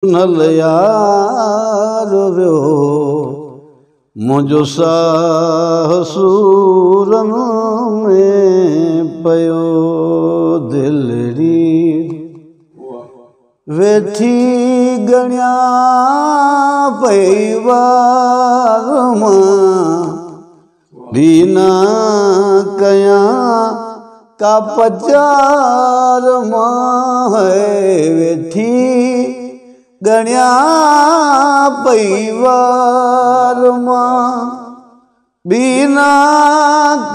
नल यार वियो मुंहिंजो साह सूरन में पयो दिलड़ी वेठी गणिया पई वार मां दीना कया का पचार मां है वेठी गणिया पई वार मां बीना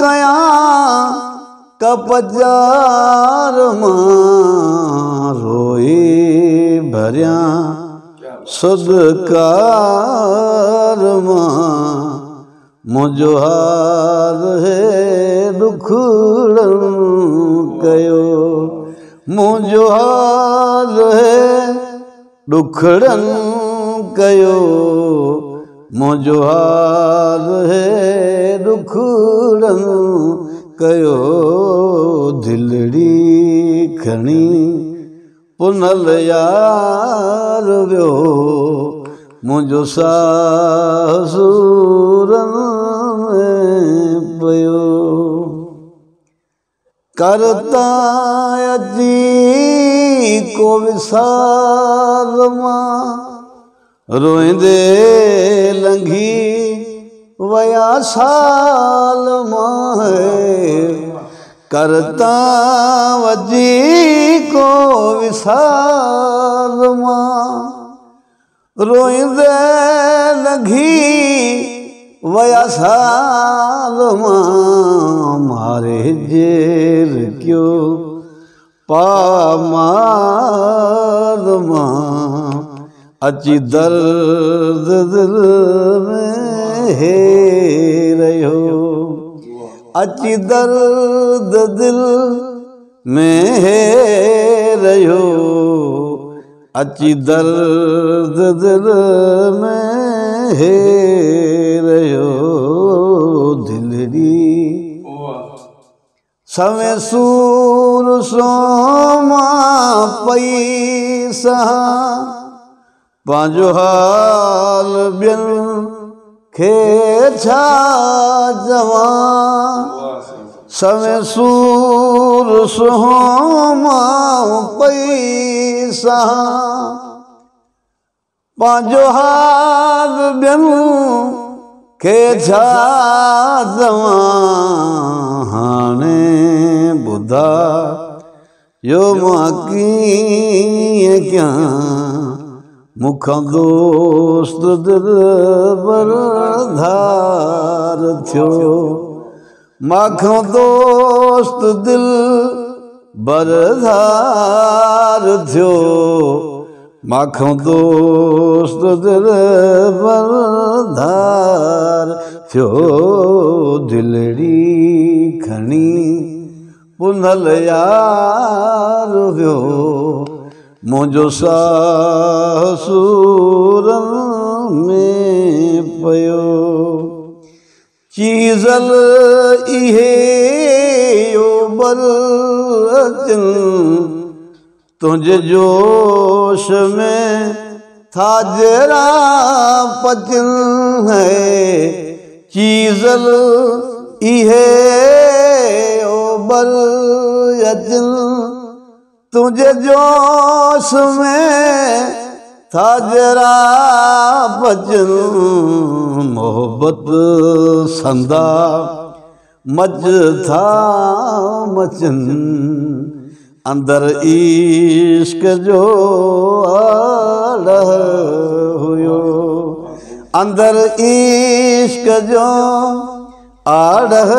कया कपजार मां रोई भरिया सदकार मां मुंहिंजो हाल है दुखड़न कयो मुंहिंजो हाल है दुखड़न कयो मुंहिंजो हाल है दुखड़न कयो दिलड़ी खणी पुनल यार वियो मुंहिंजो साह सूरन में पयो करता अची को विसार मां रोईंदे लंघी वया साल मां करता वजी को विसार मां रोईंदे लंघी वया साल मां मारे जेल क्यों पामार मां अची दर्द दिल में है रहो अची दर्द दिल में है रहो अची दर्द दिल में है रहो दिलड़ी सवे सूर सोमा पैसा पांजो हाल बिन खे छा जवा सवे सूर सोमा पैसा पांजो हाल बिन खे छा जवा हाणे बुधा यो मां कीअं कयां मुखां दोस्त दिल बरधार थियो माखों दोस्त दिल बरधार थियो माखों दोस्त दिल बरधार थियो दिलड़ी खणी पुनल यार वियो मुंहिंजो साह सूरन में पयो चीज़ल इहे यो बर अचन तुंहिंजे जोश में थाजरा पचन है चीज़ल इहे यो बर अचन तुझे जोश में थाजरा बचन मोहब्बत संदा मच था मचन अंदर इश्क जो आड़ह हुयो अंदर इश्क जो आड़ह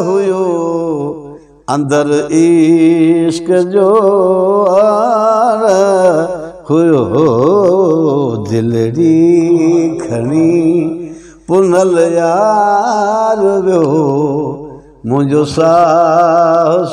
हुयो अंदर इश्क जो आर हुयो दिलड़ी खणी पुनल यार वियो मुंहिंजो साह